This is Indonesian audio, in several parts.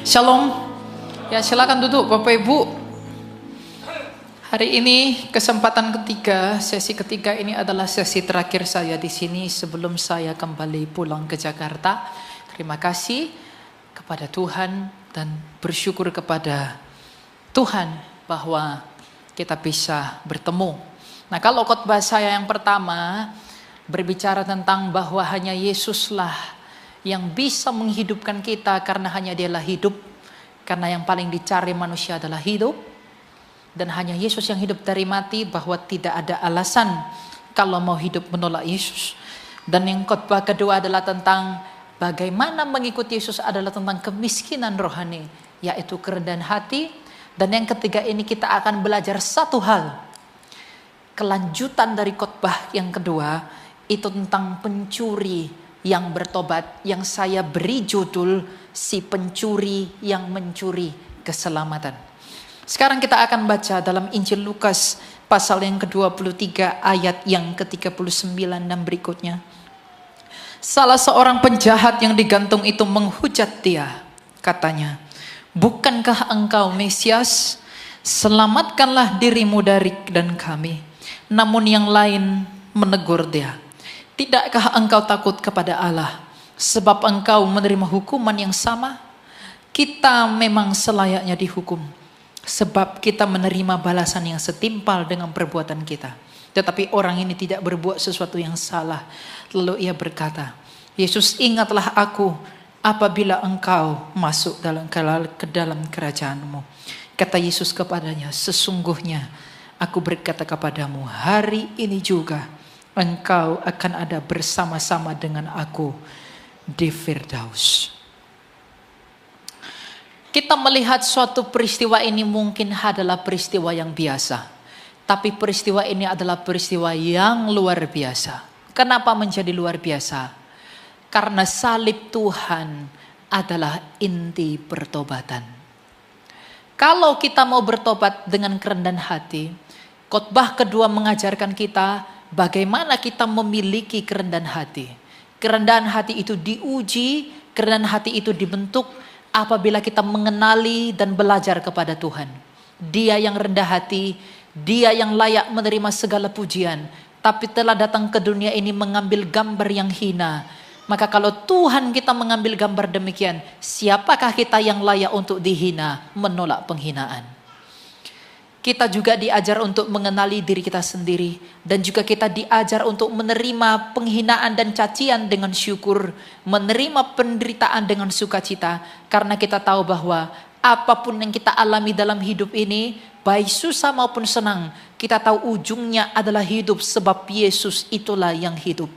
Shalom. Ya, silakan duduk Bapak Ibu. Hari ini kesempatan ketiga, sesi ketiga ini adalah sesi terakhir saya di sini sebelum saya kembali pulang ke Jakarta. Terima kasih kepada Tuhan dan bersyukur kepada Tuhan bahwa kita bisa bertemu. Nah, kalau khotbah saya yang pertama berbicara tentang bahwa hanya Yesuslah yang bisa menghidupkan kita karena hanya Dialah hidup. Karena yang paling dicari manusia adalah hidup. Dan hanya Yesus yang hidup dari mati, bahwa tidak ada alasan kalau mau hidup menolak Yesus. Dan yang khotbah kedua adalah tentang bagaimana mengikuti Yesus adalah tentang kemiskinan rohani, yaitu kerendahan hati. Dan yang ketiga ini kita akan belajar satu hal. Kelanjutan dari khotbah yang kedua itu tentang pencuri yang bertobat, yang saya beri judul si pencuri yang mencuri keselamatan. Sekarang kita akan baca dalam Injil Lukas pasal yang ke-23 ayat yang ke-39 dan berikutnya. Salah seorang penjahat yang digantung itu menghujat Dia, katanya, "Bukankah engkau Mesias? Selamatkanlah dirimu dari dan kami." Namun yang lain menegur Dia, "Tidakkah engkau takut kepada Allah, sebab engkau menerima hukuman yang sama? Kita memang selayaknya dihukum, sebab kita menerima balasan yang setimpal dengan perbuatan kita." Tetapi orang ini tidak berbuat sesuatu yang salah. Lalu ia berkata, "Yesus, ingatlah aku apabila engkau masuk ke dalam kerajaan-Mu." Kata Yesus kepadanya, "Sesungguhnya aku berkata kepadamu, hari ini juga engkau akan ada bersama-sama dengan aku di Firdaus." Kita melihat suatu peristiwa ini mungkin adalah peristiwa yang biasa. Tapi peristiwa ini adalah peristiwa yang luar biasa. Kenapa menjadi luar biasa? Karena salib Tuhan adalah inti pertobatan. Kalau kita mau bertobat dengan kerendahan hati, khotbah kedua mengajarkan kita bagaimana kita memiliki kerendahan hati. Kerendahan hati itu diuji, kerendahan hati itu dibentuk apabila kita mengenali dan belajar kepada Tuhan. Dia yang rendah hati, Dia yang layak menerima segala pujian, tapi telah datang ke dunia ini mengambil gambar yang hina. Maka kalau Tuhan kita mengambil gambar demikian, siapakah kita yang layak untuk dihina, menolak penghinaan? Kita juga diajar untuk mengenali diri kita sendiri. Dan juga kita diajar untuk menerima penghinaan dan cacian dengan syukur. Menerima penderitaan dengan sukacita. Karena kita tahu bahwa apapun yang kita alami dalam hidup ini, baik susah maupun senang, kita tahu ujungnya adalah hidup, sebab Yesus itulah yang hidup.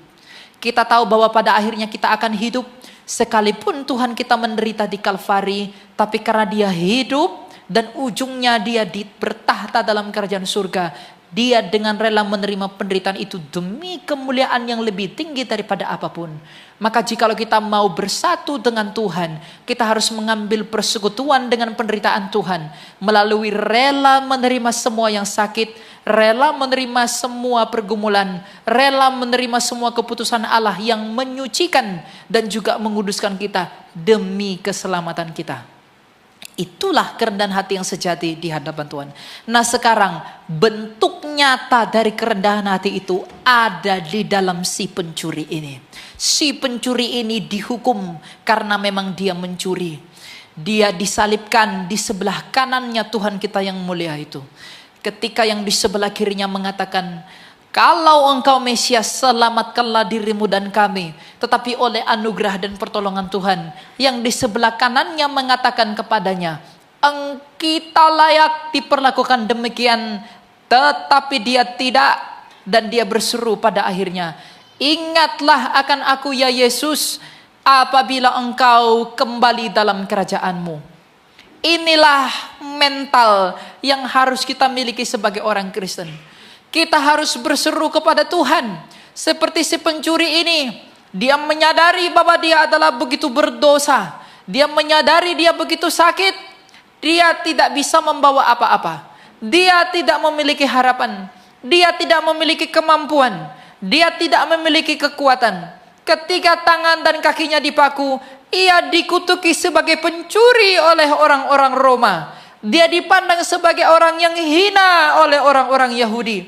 Kita tahu bahwa pada akhirnya kita akan hidup. Sekalipun Tuhan kita menderita di Kalvari, tapi karena Dia hidup, dan ujungnya Dia bertahta dalam kerajaan surga. Dia dengan rela menerima penderitaan itu demi kemuliaan yang lebih tinggi daripada apapun. Maka jikalau kita mau bersatu dengan Tuhan, kita harus mengambil persekutuan dengan penderitaan Tuhan. Melalui rela menerima semua yang sakit, rela menerima semua pergumulan, rela menerima semua keputusan Allah yang menyucikan dan juga menguduskan kita demi keselamatan kita. Itulah kerendahan hati yang sejati di hadapan Tuhan. Nah sekarang bentuk nyata dari kerendahan hati itu ada di dalam si pencuri ini. Si pencuri ini dihukum karena memang dia mencuri. Dia disalibkan di sebelah kanannya Tuhan kita yang mulia itu. Ketika yang di sebelah kirinya mengatakan, "Kalau engkau Mesias, selamatkanlah dirimu dan kami." Tetapi oleh anugerah dan pertolongan Tuhan, yang di sebelah kanannya mengatakan kepadanya, "Kita layak diperlakukan demikian." Tetapi dia tidak, dan dia berseru pada akhirnya, "Ingatlah akan aku ya Yesus, apabila engkau kembali dalam kerajaanmu." Inilah mental yang harus kita miliki sebagai orang Kristen. Kita harus berseru kepada Tuhan. Seperti si pencuri ini. Dia menyadari bahwa dia adalah begitu berdosa. Dia menyadari dia begitu sakit. Dia tidak bisa membawa apa-apa. Dia tidak memiliki harapan. Dia tidak memiliki kemampuan. Dia tidak memiliki kekuatan. Ketika tangan dan kakinya dipaku, Ia dikutuki sebagai pencuri oleh orang-orang Roma. Dia dipandang sebagai orang yang hina oleh orang-orang Yahudi,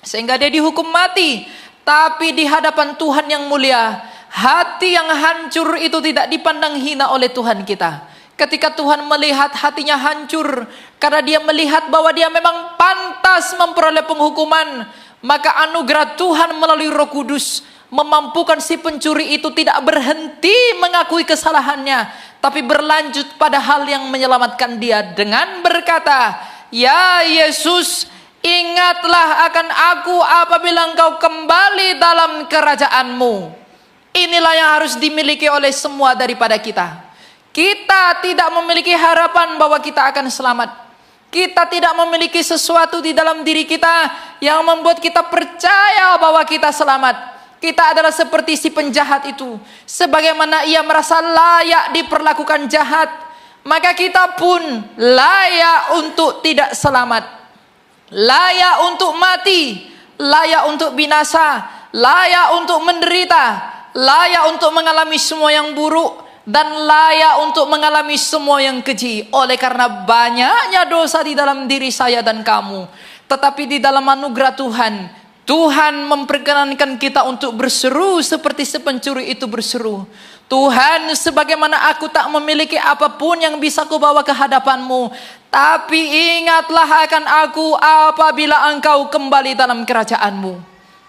sehingga dia dihukum mati. Tapi di hadapan Tuhan yang mulia, hati yang hancur itu tidak dipandang hina oleh Tuhan kita. Ketika Tuhan melihat hatinya hancur karena dia melihat bahwa dia memang pantas memperoleh penghukuman, maka anugerah Tuhan melalui Roh Kudus memampukan si pencuri itu tidak berhenti mengakui kesalahannya, tapi berlanjut pada hal yang menyelamatkan dia dengan berkata, "Ya Yesus, ingatlah akan aku apabila engkau kembali dalam kerajaan-Mu." Inilah yang harus dimiliki oleh semua daripada kita. Kita tidak memiliki harapan bahwa kita akan selamat. Kita tidak memiliki sesuatu di dalam diri kita yang membuat kita percaya bahwa kita selamat. Kita adalah seperti si penjahat itu. Sebagaimana ia merasa layak diperlakukan jahat, maka kita pun layak untuk tidak selamat. Layak untuk mati, layak untuk binasa, layak untuk menderita, layak untuk mengalami semua yang buruk, dan layak untuk mengalami semua yang keji. Oleh karena banyaknya dosa di dalam diri saya dan kamu, tetapi di dalam anugerah Tuhan, Tuhan memperkenankan kita untuk berseru seperti si pencuri itu berseru, "Tuhan, sebagaimana aku tak memiliki apapun yang bisa kubawa ke hadapan-Mu, tapi ingatlah akan aku apabila Engkau kembali dalam kerajaan-Mu."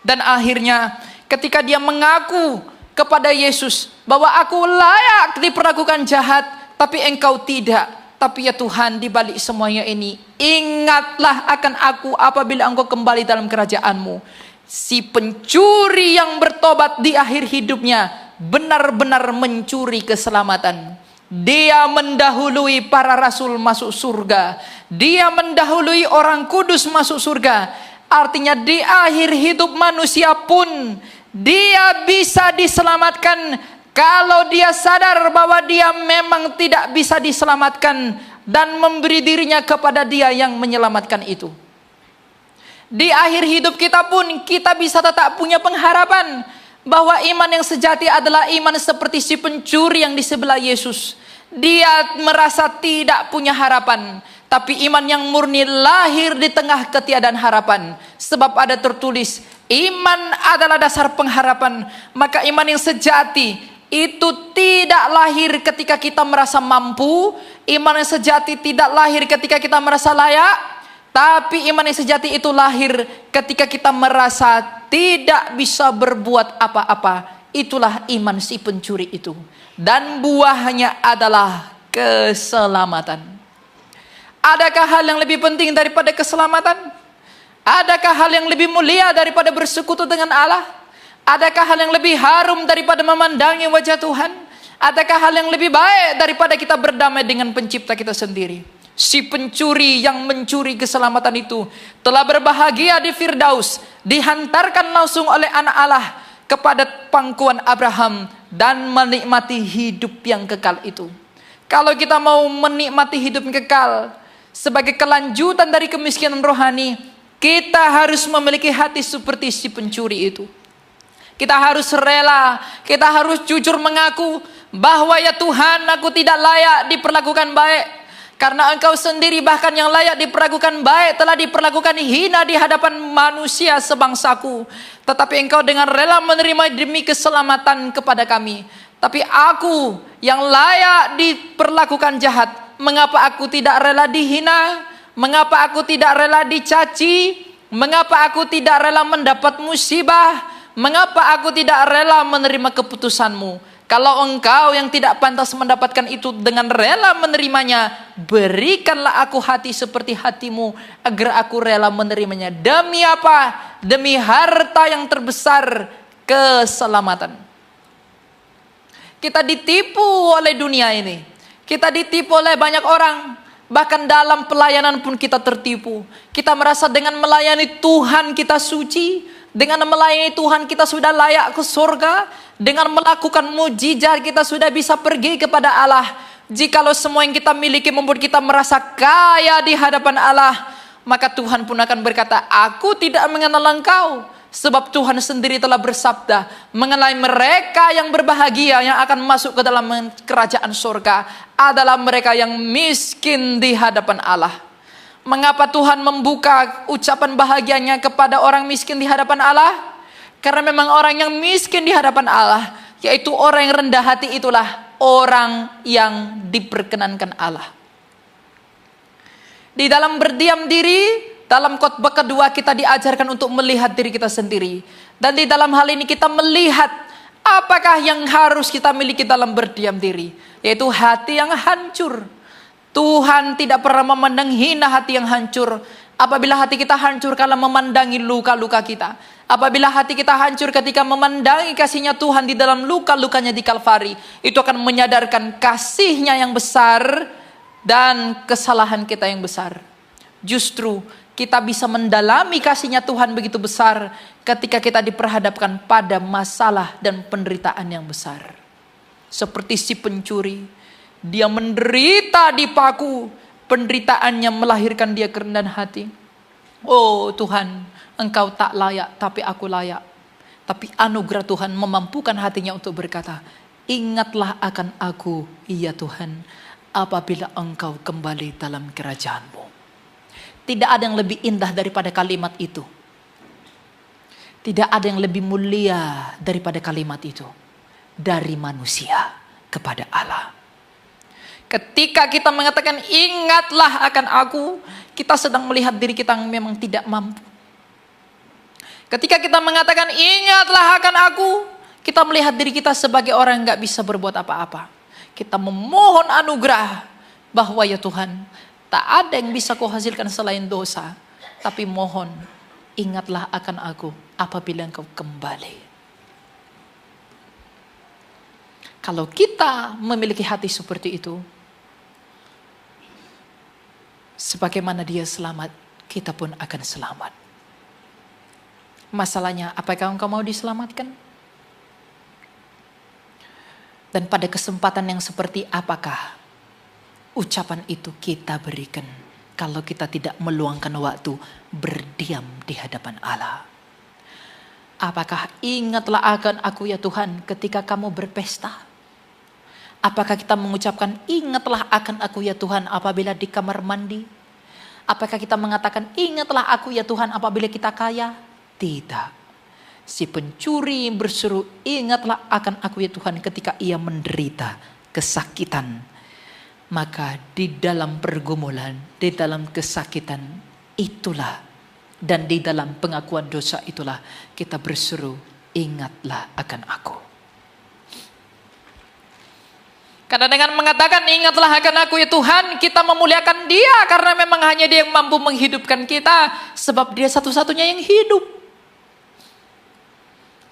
Dan akhirnya ketika dia mengaku kepada Yesus bahwa aku layak diperlakukan jahat, tapi Engkau tidak. Tapi ya Tuhan, di balik semuanya ini, ingatlah akan aku apabila Engkau kembali dalam kerajaan-Mu. Si pencuri yang bertobat di akhir hidupnya benar-benar mencuri keselamatan. Dia mendahului para rasul masuk surga. Dia mendahului orang kudus masuk surga. Artinya di akhir hidup manusia pun dia bisa diselamatkan kalau dia sadar bahwa dia memang tidak bisa diselamatkan dan memberi dirinya kepada Dia yang menyelamatkan itu. Di akhir hidup kita pun kita bisa tetap punya pengharapan bahwa iman yang sejati adalah iman seperti si pencuri yang di sebelah Yesus. Dia merasa tidak punya harapan, tapi iman yang murni lahir di tengah ketiadaan harapan. Sebab ada tertulis, iman adalah dasar pengharapan. Maka iman yang sejati itu tidak lahir ketika kita merasa mampu. Iman yang sejati tidak lahir ketika kita merasa layak. Tapi iman yang sejati itu lahir ketika kita merasa tidak bisa berbuat apa-apa. Itulah iman si pencuri itu. Dan buahnya adalah keselamatan. Adakah hal yang lebih penting daripada keselamatan? Adakah hal yang lebih mulia daripada bersekutu dengan Allah? Adakah hal yang lebih harum daripada memandangi wajah Tuhan? Adakah hal yang lebih baik daripada kita berdamai dengan pencipta kita sendiri? Si pencuri yang mencuri keselamatan itu telah berbahagia di Firdaus, dihantarkan langsung oleh anak Allah kepada pangkuan Abraham dan menikmati hidup yang kekal itu. Kalau kita mau menikmati hidup yang kekal sebagai kelanjutan dari kemiskinan rohani, kita harus memiliki hati seperti si pencuri itu. Kita harus rela, kita harus jujur mengaku bahwa ya Tuhan, aku tidak layak diperlakukan baik. Karena Engkau sendiri bahkan yang layak diperlakukan baik telah diperlakukan hina di hadapan manusia sebangsaku. Tetapi Engkau dengan rela menerima demi keselamatan kepada kami. Tapi aku yang layak diperlakukan jahat, mengapa aku tidak rela dihina? Mengapa aku tidak rela dicaci? Mengapa aku tidak rela mendapat musibah? Mengapa aku tidak rela menerima keputusan-Mu? Kalau Engkau yang tidak pantas mendapatkan itu dengan rela menerimanya, berikanlah aku hati seperti hati-Mu agar aku rela menerimanya. Demi apa? Demi harta yang terbesar, keselamatan. Kita ditipu oleh dunia ini. Kita ditipu oleh banyak orang. Bahkan dalam pelayanan pun kita tertipu. Kita merasa dengan melayani Tuhan kita suci. Dengan melayani Tuhan kita sudah layak ke surga. Dengan melakukan mujizat kita sudah bisa pergi kepada Allah. Jikalau semua yang kita miliki membuat kita merasa kaya di hadapan Allah, maka Tuhan pun akan berkata, aku tidak mengenal engkau. Sebab Tuhan sendiri telah bersabda mengenai mereka yang berbahagia yang akan masuk ke dalam kerajaan surga adalah mereka yang miskin di hadapan Allah. Mengapa Tuhan membuka ucapan bahagianya kepada orang miskin di hadapan Allah? Karena memang orang yang miskin di hadapan Allah, yaitu orang yang rendah hati, itulah orang yang diperkenankan Allah. Di dalam berdiam diri, dalam khotbah kedua kita diajarkan untuk melihat diri kita sendiri. Dan di dalam hal ini kita melihat apakah yang harus kita miliki dalam berdiam diri, yaitu hati yang hancur. Tuhan tidak pernah memandang hina hati yang hancur. Apabila hati kita hancur karena memandangi luka-luka kita, apabila hati kita hancur ketika memandangi kasihnya Tuhan di dalam luka-lukanya di Kalvari, itu akan menyadarkan kasihnya yang besar dan kesalahan kita yang besar. Justru kita bisa mendalami kasihnya Tuhan begitu besar ketika kita diperhadapkan pada masalah dan penderitaan yang besar. Seperti si pencuri, dia menderita di paku, penderitaannya melahirkan dia kerendahan hati. Oh Tuhan, Engkau tak layak, tapi aku layak. Tapi anugerah Tuhan memampukan hatinya untuk berkata, ingatlah akan aku, iya Tuhan, apabila Engkau kembali dalam kerajaan-Mu. Tidak ada yang lebih indah daripada kalimat itu. Tidak ada yang lebih mulia daripada kalimat itu. Dari manusia kepada Allah. Ketika kita mengatakan ingatlah akan aku, kita sedang melihat diri kita yang memang tidak mampu. Ketika kita mengatakan ingatlah akan aku, kita melihat diri kita sebagai orang yang gak bisa berbuat apa-apa. Kita memohon anugerah bahwa ya Tuhan, tak ada yang bisa kau hasilkan selain dosa. Tapi mohon, ingatlah akan aku apabila Engkau kembali. Kalau kita memiliki hati seperti itu, sebagaimana dia selamat, kita pun akan selamat. Masalahnya, apakah engkau mau diselamatkan? Dan pada kesempatan yang seperti apakah ucapan itu kita berikan kalau kita tidak meluangkan waktu berdiam di hadapan Allah? Apakah ingatlah akan aku ya Tuhan ketika kamu berpesta? Apakah kita mengucapkan ingatlah akan aku ya Tuhan apabila di kamar mandi? Apakah kita mengatakan ingatlah aku ya Tuhan apabila kita kaya? Tidak. Si pencuri berseru ingatlah akan aku ya Tuhan ketika ia menderita kesakitan. Maka di dalam pergumulan, di dalam kesakitan itulah, dan di dalam pengakuan dosa itulah kita berseru ingatlah akan aku. Karena dengan mengatakan ingatlah akan aku ya Tuhan, kita memuliakan Dia karena memang hanya Dia yang mampu menghidupkan kita, sebab Dia satu-satunya yang hidup.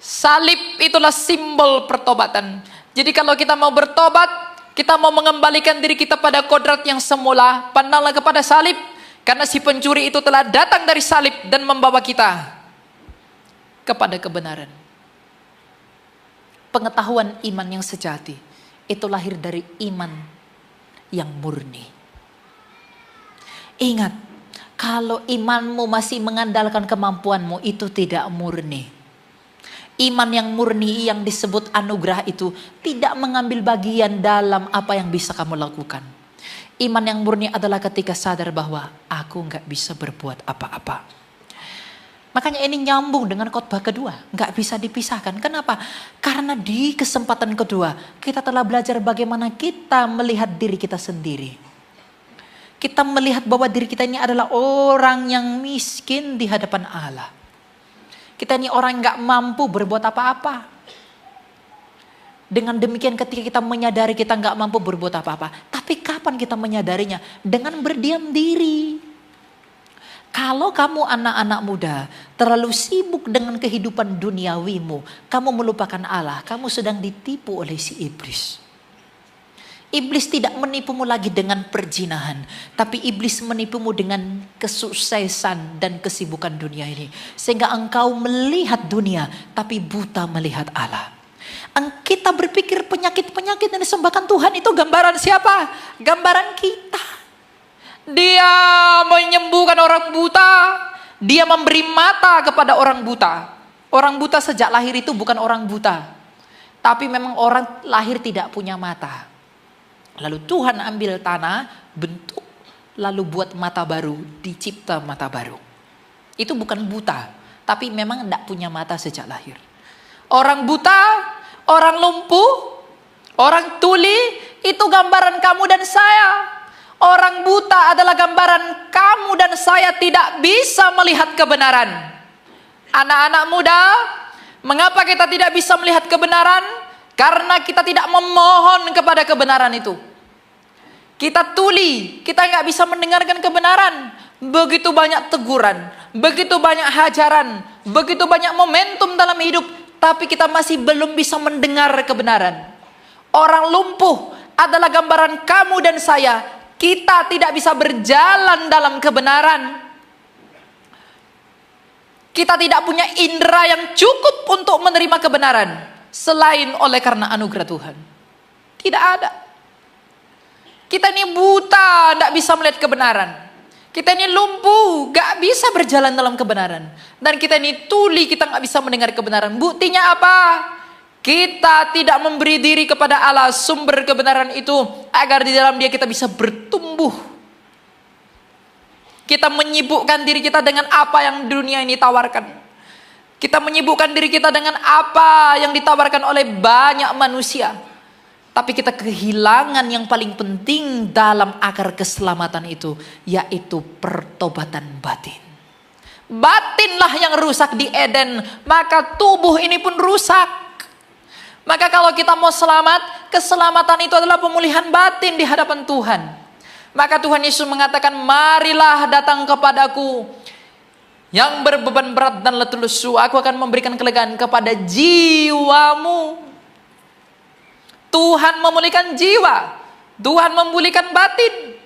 Salib itulah simbol pertobatan. Jadi kalau kita mau bertobat, kita mau mengembalikan diri kita pada kodrat yang semula, pandanglah kepada salib, karena si pencuri itu telah datang dari salib dan membawa kita kepada kebenaran. Pengetahuan iman yang sejati itu lahir dari iman yang murni. Ingat, kalau imanmu masih mengandalkan kemampuanmu, itu tidak murni. Iman yang murni yang disebut anugerah itu tidak mengambil bagian dalam apa yang bisa kamu lakukan. Iman yang murni adalah ketika sadar bahwa aku gak bisa berbuat apa-apa. Makanya ini nyambung dengan khotbah kedua. Gak bisa dipisahkan. Kenapa? Karena di kesempatan kedua kita telah belajar bagaimana kita melihat diri kita sendiri. Kita melihat bahwa diri kita ini adalah orang yang miskin di hadapan Allah. Kita ini orang yang gak mampu berbuat apa-apa. Dengan demikian ketika kita menyadari kita gak mampu berbuat apa-apa. Tapi kapan kita menyadarinya? Dengan berdiam diri. Kalau kamu anak-anak muda terlalu sibuk dengan kehidupan duniawimu, kamu melupakan Allah, kamu sedang ditipu oleh si iblis. Iblis tidak menipumu lagi dengan perzinahan, tapi iblis menipumu dengan kesuksesan dan kesibukan dunia ini. Sehingga engkau melihat dunia, tapi buta melihat Allah. Kita berpikir penyakit-penyakit yang disembahkan Tuhan itu gambaran siapa? Gambaran kita. Dia menyembuhkan orang buta, dia memberi mata kepada orang buta. Orang buta sejak lahir itu bukan orang buta, tapi memang orang lahir tidak punya mata. Lalu Tuhan ambil tanah, bentuk, lalu buat mata baru, dicipta mata baru. Itu bukan buta, tapi memang tidak punya mata sejak lahir. Orang buta, orang lumpuh, orang tuli, itu gambaran kamu dan saya. Orang buta adalah gambaran kamu dan saya tidak bisa melihat kebenaran. Anak-anak muda, mengapa kita tidak bisa melihat kebenaran? Karena kita tidak memohon kepada kebenaran itu. Kita tuli, kita nggak bisa mendengarkan kebenaran. Begitu banyak teguran, begitu banyak hajaran, begitu banyak momentum dalam hidup, tapi kita masih belum bisa mendengar kebenaran. Orang lumpuh adalah gambaran kamu dan saya. Kita tidak bisa berjalan dalam kebenaran. Kita tidak punya indera yang cukup untuk menerima kebenaran selain oleh karena anugerah Tuhan. Tidak ada. Kita ini buta, tidak bisa melihat kebenaran. Kita ini lumpuh, gak bisa berjalan dalam kebenaran. Dan kita ini tuli, kita gak bisa mendengar kebenaran. Buktinya apa? Kita tidak memberi diri kepada Allah, sumber kebenaran itu, agar di dalam Dia kita bisa bertumbuh. Kita menyibukkan diri kita dengan apa yang dunia ini tawarkan. Kita menyibukkan diri kita dengan apa yang ditawarkan oleh banyak manusia. Tapi kita kehilangan yang paling penting dalam akar keselamatan itu, yaitu pertobatan batin. Batinlah yang rusak di Eden, maka tubuh ini pun rusak. Maka kalau kita mau selamat, keselamatan itu adalah pemulihan batin di hadapan Tuhan. Maka Tuhan Yesus mengatakan, marilah datang kepadaku yang berbeban berat dan letih lesu, aku akan memberikan kelegaan kepada jiwamu. Tuhan memulihkan jiwa, Tuhan memulihkan batin.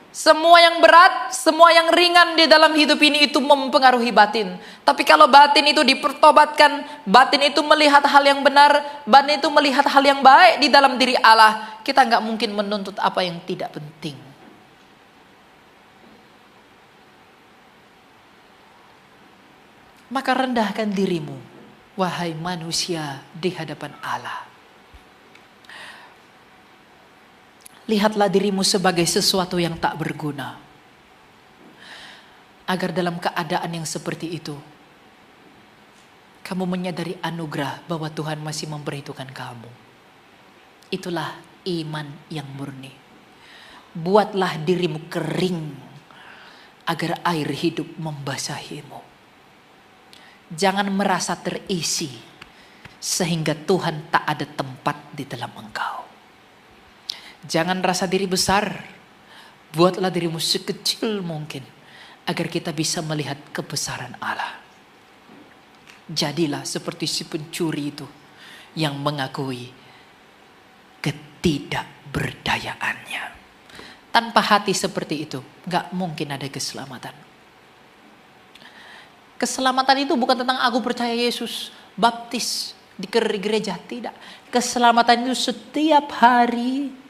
Semua yang berat, semua yang ringan di dalam hidup ini itu mempengaruhi batin. Tapi kalau batin itu dipertobatkan, batin itu melihat hal yang benar, batin itu melihat hal yang baik di dalam diri Allah, kita nggak mungkin menuntut apa yang tidak penting. Maka rendahkan dirimu, wahai manusia, di hadapan Allah. Lihatlah dirimu sebagai sesuatu yang tak berguna. Agar dalam keadaan yang seperti itu, kamu menyadari anugerah bahwa Tuhan masih memperhitungkan kamu. Itulah iman yang murni. Buatlah dirimu kering, agar air hidup membasahimu. Jangan merasa terisi sehingga Tuhan tak ada tempat di dalam engkau. Jangan rasa diri besar. Buatlah dirimu sekecil mungkin agar kita bisa melihat kebesaran Allah. Jadilah seperti si pencuri itu yang mengakui ketidakberdayaannya. Tanpa hati seperti itu, gak mungkin ada keselamatan. Keselamatan itu bukan tentang aku percaya Yesus, baptis di gereja, tidak. Keselamatan itu setiap hari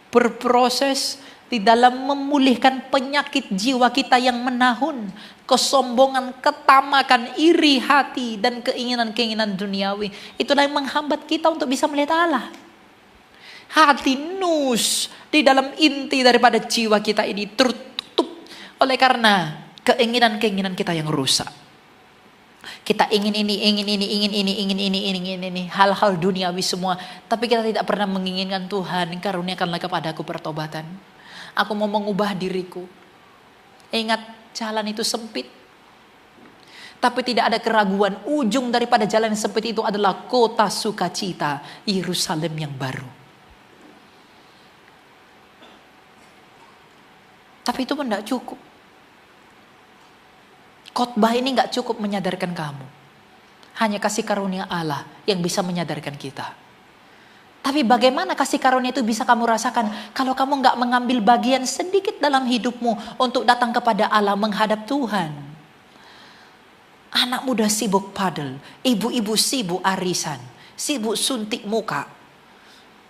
berproses di dalam memulihkan penyakit jiwa kita yang menahun, kesombongan, ketamakan, iri hati, dan keinginan-keinginan duniawi. Itulah yang menghambat kita untuk bisa melihat Allah. Hati nus di dalam inti daripada jiwa kita ini tertutup oleh karena keinginan-keinginan kita yang rusak. Kita ingin ini, hal-hal duniawi semua. Tapi kita tidak pernah menginginkan Tuhan, karuniakanlah kepadaku pertobatan. Aku mau mengubah diriku. Ingat, jalan itu sempit. Tapi tidak ada keraguan, ujung daripada jalan yang sempit itu adalah kota sukacita, Yerusalem yang baru. Tapi itu pun tidak cukup. Khotbah ini gak cukup menyadarkan kamu. Hanya kasih karunia Allah yang bisa menyadarkan kita. Tapi bagaimana kasih karunia itu bisa kamu rasakan kalau kamu gak mengambil bagian sedikit dalam hidupmu untuk datang kepada Allah menghadap Tuhan. Anak muda sibuk padel, ibu-ibu sibuk arisan, sibuk suntik muka.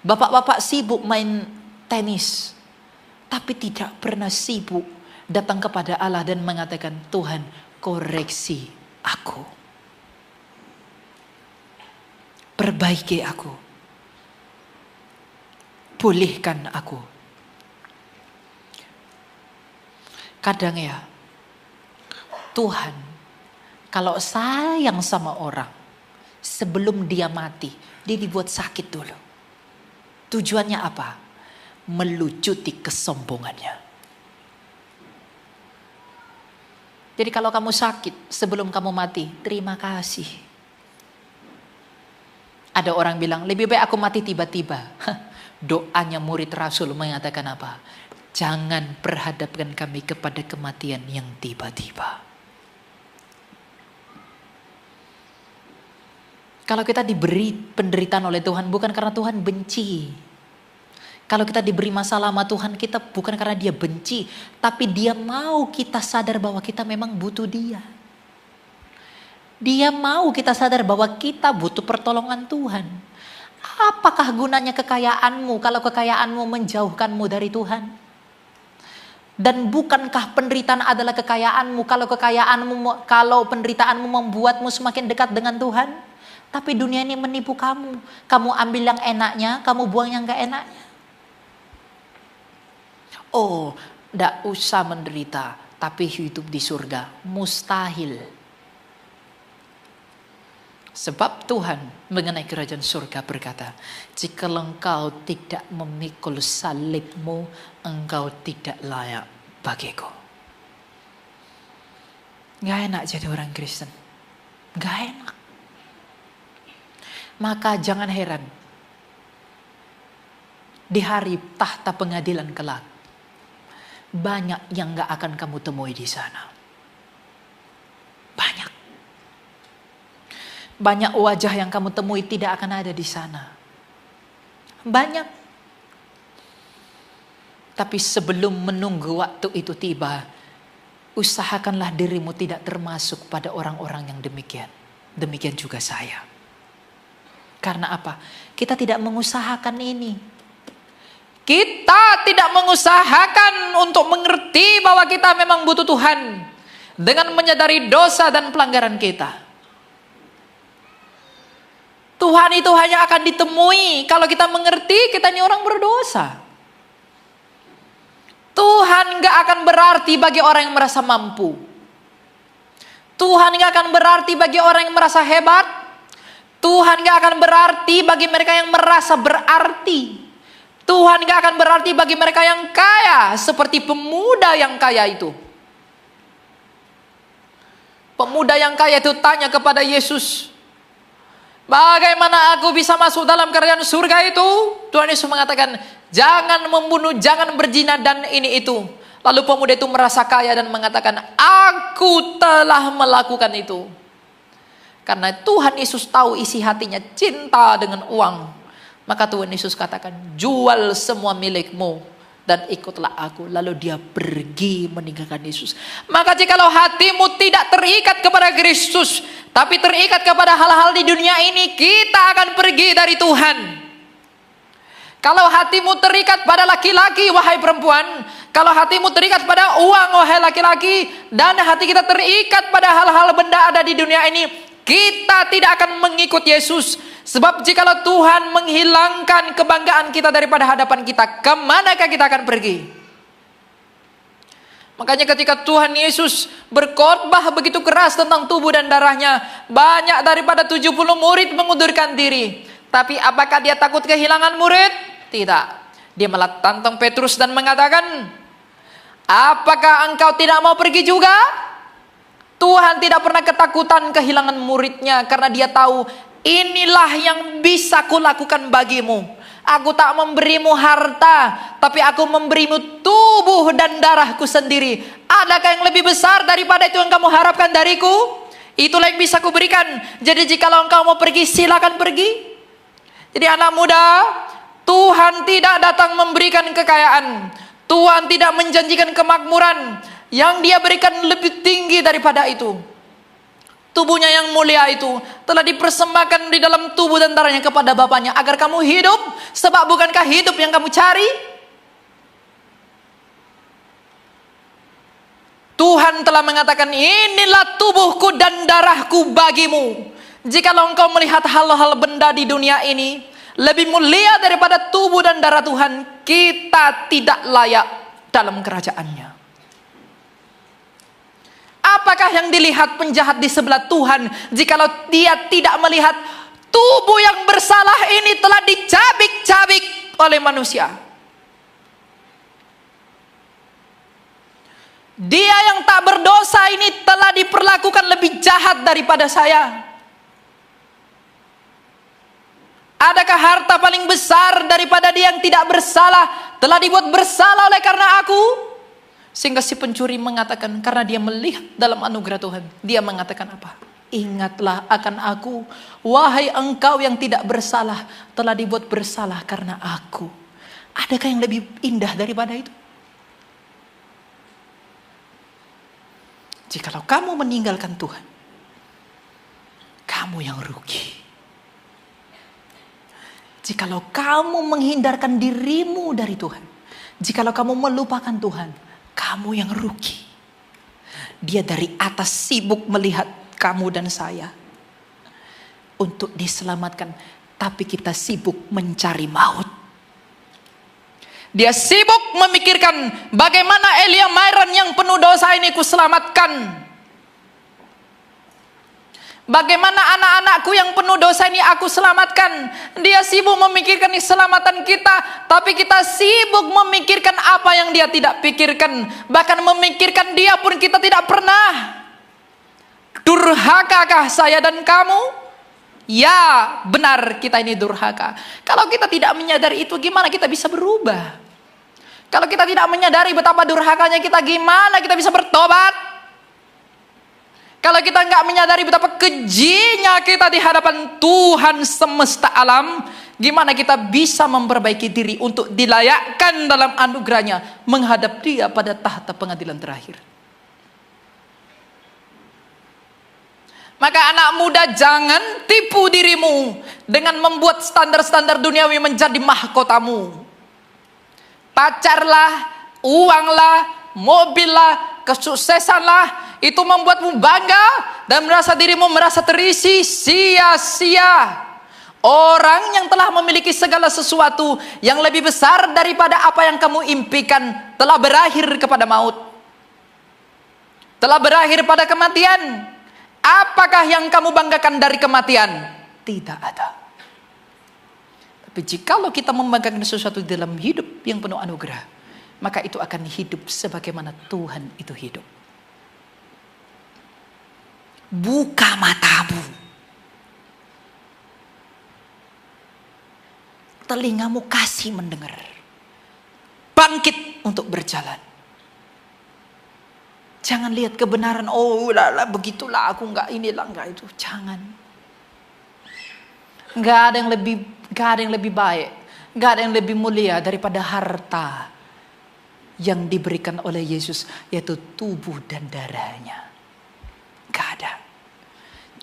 Bapak-bapak sibuk main tenis. Tapi tidak pernah sibuk datang kepada Allah dan mengatakan, Tuhan, koreksi aku. perbaiki aku, pulihkan aku. Kadang ya, Tuhan kalau sayang sama orang, sebelum dia mati, dia dibuat sakit dulu. Tujuannya apa? Melucuti kesombongannya. Jadi kalau kamu sakit sebelum kamu mati, terima kasih. Ada orang bilang, lebih baik aku mati tiba-tiba. Doanya murid Rasul mengatakan apa? Jangan perhadapkan kami kepada kematian yang tiba-tiba. Kalau kita diberi penderitaan oleh Tuhan bukan karena Tuhan benci. Kalau kita diberi masalah sama Tuhan, kita bukan karena dia benci, tapi dia mau kita sadar bahwa kita memang butuh dia. Dia mau kita sadar bahwa kita butuh pertolongan Tuhan. Apakah gunanya kekayaanmu kalau kekayaanmu menjauhkanmu dari Tuhan? Dan bukankah penderitaan adalah kekayaanmu kalau penderitaanmu membuatmu semakin dekat dengan Tuhan? Tapi dunia ini menipu kamu. Kamu ambil yang enaknya, kamu buang yang gak enaknya. Oh, tidak usah menderita, tapi hidup di surga. Mustahil. Sebab Tuhan mengenai kerajaan surga berkata, jika engkau tidak memikul salibmu, engkau tidak layak bagiku. Gak enak jadi orang Kristen. Gak enak. Maka jangan heran, di hari tahta pengadilan kelak, banyak yang gak akan kamu temui di sana. Banyak. Banyak wajah yang kamu temui tidak akan ada di sana. Banyak. Tapi sebelum menunggu waktu itu tiba, usahakanlah dirimu tidak termasuk pada orang-orang yang demikian. Demikian juga saya. Karena apa? Kita tidak mengusahakan ini. Kita tidak mengusahakan untuk mengerti bahwa kita memang butuh Tuhan. Dengan menyadari dosa dan pelanggaran kita. Tuhan itu hanya akan ditemui kalau kita mengerti kita ini orang berdosa. Tuhan gak akan berarti bagi orang yang merasa mampu. Tuhan gak akan berarti bagi orang yang merasa hebat. Tuhan gak akan berarti bagi mereka yang merasa berarti. Tuhan gak akan berarti bagi mereka yang kaya, seperti pemuda yang kaya itu. Pemuda yang kaya itu tanya kepada Yesus, bagaimana aku bisa masuk dalam kerajaan surga itu? Tuhan Yesus mengatakan, jangan membunuh, jangan berzina dan ini itu. Lalu pemuda itu merasa kaya dan mengatakan, aku telah melakukan itu. Karena Tuhan Yesus tahu isi hatinya cinta dengan uang. Maka Tuhan Yesus katakan, jual semua milikmu dan ikutlah aku. Lalu dia pergi meninggalkan Yesus. Maka jikalau hatimu tidak terikat kepada Kristus, tapi terikat kepada hal-hal di dunia ini, kita akan pergi dari Tuhan. Kalau hatimu terikat pada laki-laki, wahai perempuan, kalau hatimu terikat pada uang, wahai laki-laki, dan hati kita terikat pada hal-hal benda ada di dunia ini, kita tidak akan mengikut Yesus. Sebab jikalau Tuhan menghilangkan kebanggaan kita daripada hadapan kita, kemanakah kita akan pergi? Makanya ketika Tuhan Yesus berkhotbah begitu keras tentang tubuh dan darahnya, banyak daripada 70 murid mengundurkan diri. Tapi apakah dia takut kehilangan murid? Tidak. Dia malah tantang Petrus dan mengatakan, apakah engkau tidak mau pergi juga? Tuhan tidak pernah ketakutan kehilangan muridnya, karena dia tahu, inilah yang bisa kulakukan bagimu. Aku tak memberimu harta, tapi aku memberimu tubuh dan darahku sendiri. Adakah yang lebih besar daripada itu yang kamu harapkan dariku? Itulah yang bisa kuberikan. Jadi jikalau engkau mau pergi, silakan pergi. Jadi anak muda, Tuhan tidak datang memberikan kekayaan. Tuhan tidak menjanjikan kemakmuran. Yang dia berikan lebih tinggi daripada itu. Tubuhnya yang mulia itu telah dipersembahkan di dalam tubuh dan darahnya kepada Bapaknya agar kamu hidup. Sebab bukankah hidup yang kamu cari? Tuhan telah mengatakan, inilah tubuhku dan darahku bagimu. Jikalau engkau melihat hal-hal benda di dunia ini lebih mulia daripada tubuh dan darah Tuhan, kita tidak layak dalam kerajaan-Nya. Apakah yang dilihat penjahat di sebelah Tuhan jikalau dia tidak melihat tubuh yang bersalah ini telah dicabik-cabik oleh manusia? Dia yang tak berdosa ini telah diperlakukan lebih jahat daripada saya. Adakah harta paling besar daripada dia yang tidak bersalah telah dibuat bersalah oleh karena aku? Sehingga si pencuri mengatakan, karena dia melihat dalam anugerah Tuhan, dia mengatakan apa? Ingatlah akan aku, wahai engkau yang tidak bersalah, telah dibuat bersalah karena aku. Adakah yang lebih indah daripada itu? Jikalau kamu meninggalkan Tuhan, kamu yang rugi. Jikalau kamu menghindarkan dirimu dari Tuhan, jikalau kamu melupakan Tuhan, kamu yang rugi. Dia dari atas sibuk melihat kamu dan saya untuk diselamatkan, tapi kita sibuk mencari maut. Dia sibuk memikirkan bagaimana Elia Myron yang penuh dosa ini kuselamatkan. Bagaimana anak-anakku yang penuh dosa ini aku selamatkan. Dia sibuk memikirkan keselamatan kita, tapi kita sibuk memikirkan apa yang dia tidak pikirkan. Bahkan memikirkan dia pun kita tidak pernah. Durhakakah saya dan kamu? Ya, benar, kita ini durhaka. Kalau kita tidak menyadari itu, gimana kita bisa berubah? Kalau kita tidak menyadari betapa durhakanya kita, gimana kita bisa bertobat? Kalau kita nggak menyadari betapa kejinya kita di hadapan Tuhan semesta alam, gimana kita bisa memperbaiki diri untuk dilayakkan dalam anugerahnya menghadap Dia pada tahta pengadilan terakhir? Maka anak muda, jangan tipu dirimu dengan membuat standar-standar duniawi menjadi mahkotamu. Pacarlah, uanglah, mobillah, kesuksesanlah, itu membuatmu bangga dan merasa dirimu merasa terisi. Sia-sia. Orang yang telah memiliki segala sesuatu yang lebih besar daripada apa yang kamu impikan telah berakhir kepada maut. Telah berakhir pada kematian. Apakah yang kamu banggakan dari kematian? Tidak ada. Tapi jikalau kita membanggakan sesuatu dalam hidup yang penuh anugerah, maka itu akan hidup sebagaimana Tuhan itu hidup. Buka matamu. Telingamu kasih mendengar. Bangkit untuk berjalan. Jangan lihat kebenaran, oh lah begitulah aku nggak inilah nggak itu. Jangan. Nggak ada yang lebih baik, nggak ada yang lebih mulia daripada harta yang diberikan oleh Yesus, yaitu tubuh dan darahnya. Nggak ada.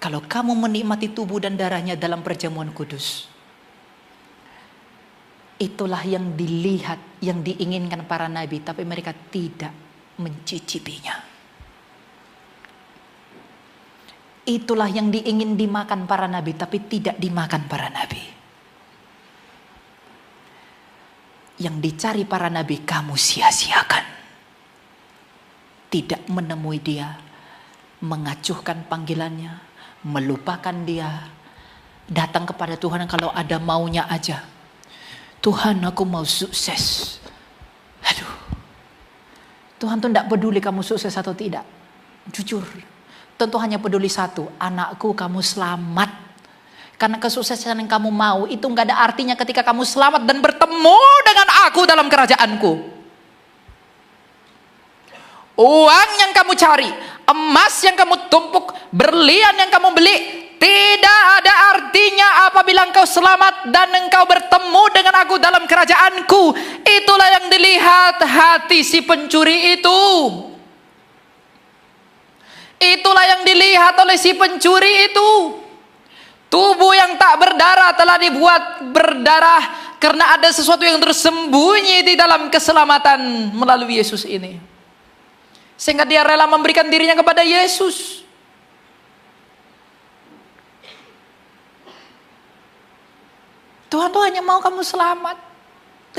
Kalau kamu menikmati tubuh dan darahnya dalam perjamuan kudus, itulah yang dilihat, yang diinginkan para nabi, tapi mereka tidak mencicipinya. Itulah yang diingin dimakan para nabi, tapi tidak dimakan para nabi. Yang dicari para nabi kamu sia-siakan. Tidak menemui dia, mengacuhkan panggilannya, melupakan dia, datang kepada Tuhan kalau ada maunya aja. Tuhan, aku mau sukses. Aduh, Tuhan tuh tidak peduli kamu sukses atau tidak. Jujur, tentu hanya peduli satu, anakku kamu selamat. Karena kesuksesan yang kamu mau itu nggak ada artinya ketika kamu selamat dan bertemu dengan aku dalam kerajaanku. Uang yang kamu cari, emas yang kamu tumpuk, berlian yang kamu beli, tidak ada artinya apabila engkau selamat dan engkau bertemu dengan aku dalam kerajaanku. Itulah yang dilihat hati si pencuri itu. Itulah yang dilihat oleh si pencuri itu. Tubuh yang tak berdarah telah dibuat berdarah karena ada sesuatu yang tersembunyi di dalam keselamatan melalui Yesus ini. Sehingga dia rela memberikan dirinya kepada Yesus. Tuhan tuh hanya mau kamu selamat.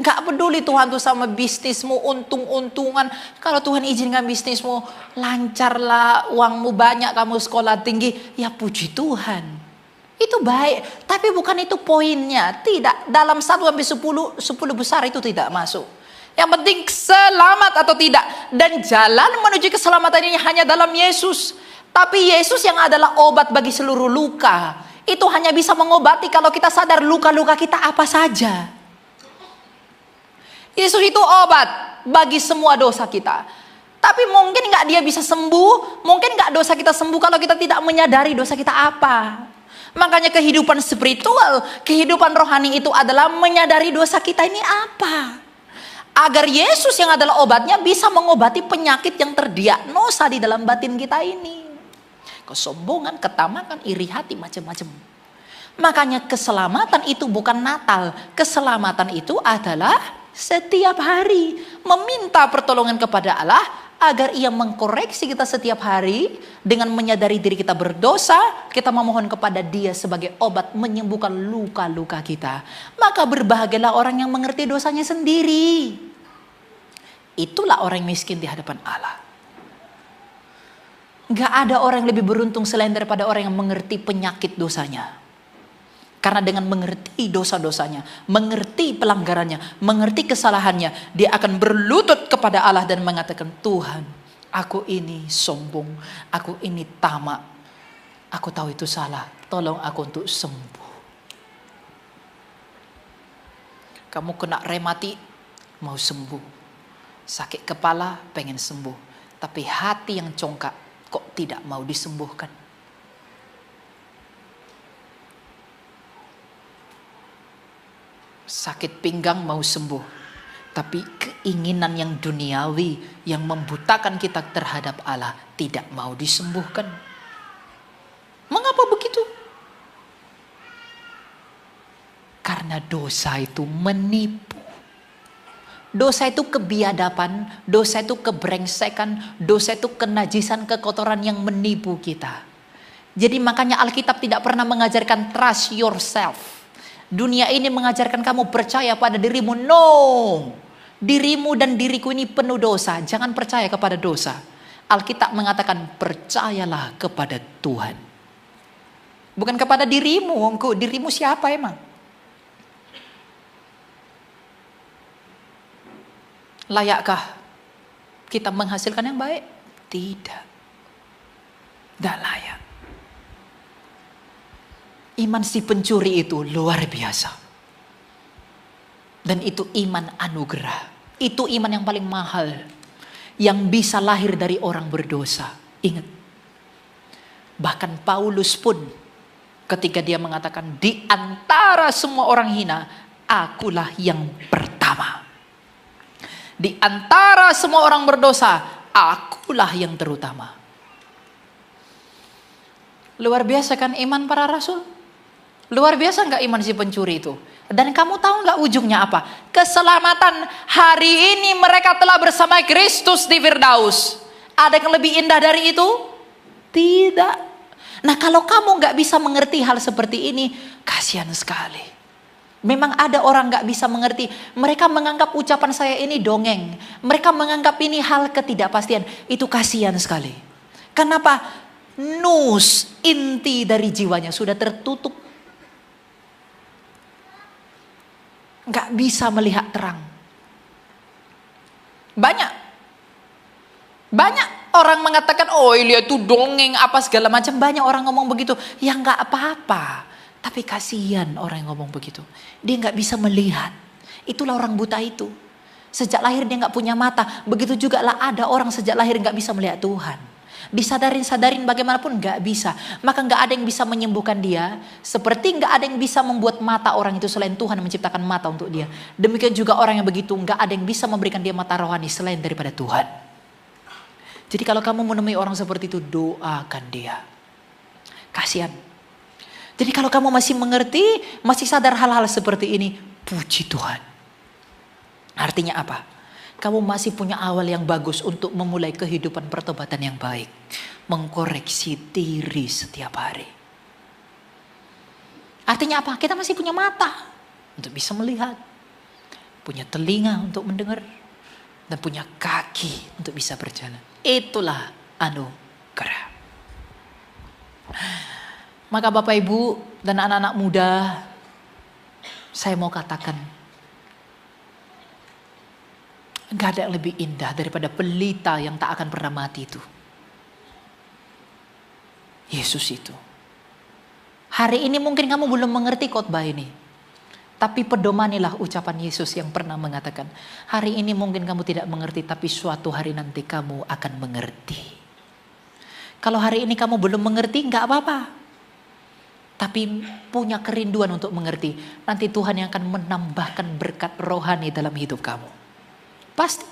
Gak peduli Tuhan tuh sama bisnismu, untung-untungan. Kalau Tuhan izinkan bisnismu lancar lah, uangmu banyak, kamu sekolah tinggi, ya puji Tuhan. Itu baik, tapi bukan itu poinnya. Tidak, dalam 1-10 besar itu tidak masuk. Yang penting selamat atau tidak. Dan jalan menuju keselamatan ini hanya dalam Yesus. Tapi Yesus yang adalah obat bagi seluruh luka. Itu hanya bisa mengobati kalau kita sadar luka-luka kita apa saja. Yesus itu obat bagi semua dosa kita. Tapi mungkin gak dia bisa sembuh, mungkin gak dosa kita sembuh kalau kita tidak menyadari dosa kita apa. Makanya kehidupan spiritual, kehidupan rohani itu adalah menyadari dosa kita ini apa. Agar Yesus yang adalah obatnya bisa mengobati penyakit yang terdiagnosa di dalam batin kita ini. Kesombongan, ketamakan, iri hati, macam-macam. Makanya keselamatan itu bukan Natal. Keselamatan itu adalah setiap hari meminta pertolongan kepada Allah agar ia mengkoreksi kita setiap hari dengan menyadari diri kita berdosa. Kita memohon kepada dia sebagai obat menyembuhkan luka-luka kita. Maka berbahagialah orang yang mengerti dosanya sendiri. Itulah orang miskin di hadapan Allah. Gak ada orang yang lebih beruntung selain daripada orang yang mengerti penyakit dosanya. Karena dengan mengerti dosa-dosanya, mengerti pelanggarannya, mengerti kesalahannya, dia akan berlutut kepada Allah dan mengatakan, Tuhan, aku ini sombong, aku ini tamak, aku tahu itu salah, tolong aku untuk sembuh. Kamu kena rematik, mau sembuh. Sakit kepala, pengen sembuh. Tapi hati yang congkak, kok tidak mau disembuhkan? Sakit pinggang mau sembuh, tapi keinginan yang duniawi yang membutakan kita terhadap Allah tidak mau disembuhkan. Mengapa begitu? Karena dosa itu menipu. Dosa itu kebiadaban, dosa itu kebrengsekan, dosa itu kenajisan, kekotoran yang menipu kita. Jadi makanya Alkitab tidak pernah mengajarkan trust yourself. Dunia ini mengajarkan kamu percaya pada dirimu. No. Dirimu dan diriku ini penuh dosa. Jangan percaya kepada dosa. Alkitab mengatakan percayalah kepada Tuhan. Bukan kepada dirimu. Dirimu siapa emang? Layakkah kita menghasilkan yang baik? Tidak. Tidak layak. Iman si pencuri itu luar biasa. Dan itu iman anugerah. Itu iman yang paling mahal. Yang bisa lahir dari orang berdosa. Ingat. Bahkan Paulus pun ketika dia mengatakan di antara semua orang hina, akulah yang pertama. Di antara semua orang berdosa, akulah yang terutama. Luar biasa kan iman para rasul? Luar biasa gak iman si pencuri itu? Dan kamu tahu gak ujungnya apa? Keselamatan. Hari ini mereka telah bersama Kristus di Firdaus. Ada yang lebih indah dari itu? Tidak. Nah kalau kamu gak bisa mengerti hal seperti ini, kasihan sekali. Memang ada orang gak bisa mengerti. Mereka menganggap ucapan saya ini dongeng. Mereka menganggap ini hal ketidakpastian. Itu kasihan sekali. Kenapa? Nus, inti dari jiwanya sudah tertutup. Gak bisa melihat terang. Banyak orang mengatakan, oh iya itu dongeng apa segala macam. Banyak orang ngomong begitu. Ya gak apa-apa. Tapi kasihan orang yang ngomong begitu. Dia gak bisa melihat. Itulah orang buta itu. Sejak lahir dia gak punya mata. Begitu juga lah ada orang sejak lahir gak bisa melihat Tuhan. Disadarin bagaimanapun gak bisa. Maka gak ada yang bisa menyembuhkan dia. Seperti gak ada yang bisa membuat mata orang itu selain Tuhan yang menciptakan mata untuk dia. Demikian juga orang yang begitu gak ada yang bisa memberikan dia mata rohani selain daripada Tuhan. Jadi kalau kamu menemui orang seperti itu, doakan dia. Kasihan. Jadi kalau kamu masih mengerti, masih sadar hal-hal seperti ini, puji Tuhan. Artinya apa? Kamu masih punya awal yang bagus untuk memulai kehidupan pertobatan yang baik. Mengkoreksi diri setiap hari. Artinya apa? Kita masih punya mata. untuk bisa melihat, punya telinga untuk mendengar, dan punya kaki untuk bisa berjalan. Itulah anugerah. Maka Bapak Ibu dan anak-anak muda, saya mau katakan, gak ada yang lebih indah daripada pelita yang tak akan pernah mati itu. Yesus itu. Hari ini mungkin kamu belum mengerti khotbah ini. Tapi pedomanilah ucapan Yesus yang pernah mengatakan, hari ini mungkin kamu tidak mengerti, tapi suatu hari nanti kamu akan mengerti. Kalau hari ini kamu belum mengerti, gak apa-apa. Tapi punya kerinduan untuk mengerti. Nanti Tuhan yang akan menambahkan berkat rohani dalam hidup kamu. Pasti.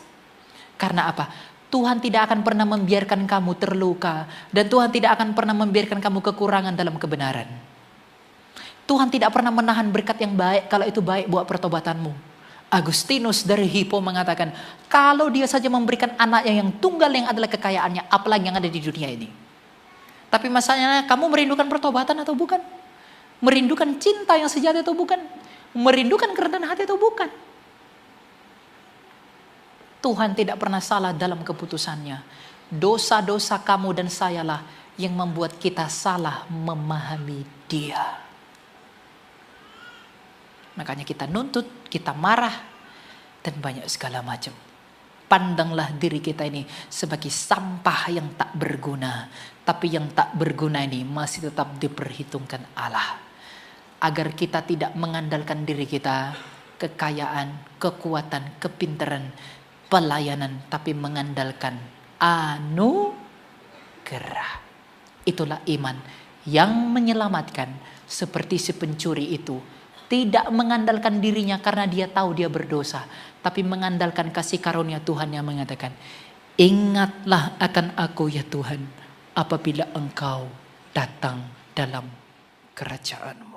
Karena apa? Tuhan tidak akan pernah membiarkan kamu terluka. Dan Tuhan tidak akan pernah membiarkan kamu kekurangan dalam kebenaran. Tuhan tidak pernah menahan berkat yang baik kalau itu baik buat pertobatanmu. Agustinus dari Hippo mengatakan, kalau dia saja memberikan anaknya yang tunggal yang adalah kekayaannya, apalagi yang ada di dunia ini. Tapi masalahnya, kamu merindukan pertobatan atau bukan? Merindukan cinta yang sejati atau bukan? Merindukan kerendahan hati atau bukan? Tuhan tidak pernah salah dalam keputusannya. Dosa-dosa kamu dan sayalah yang membuat kita salah memahami Dia. Makanya kita nuntut, kita marah, dan banyak segala macam. Pandanglah diri kita ini sebagai sampah yang tak berguna. Tapi yang tak berguna ini masih tetap diperhitungkan Allah. Agar kita tidak mengandalkan diri kita, kekayaan, kekuatan, kepintaran, pelayanan. Tapi mengandalkan anugerah. Itulah iman yang menyelamatkan, seperti si pencuri itu. Tidak mengandalkan dirinya karena dia tahu dia berdosa. Tapi mengandalkan kasih karunia Tuhan yang mengatakan, ingatlah akan aku ya Tuhan, apabila engkau datang dalam kerajaan-Mu.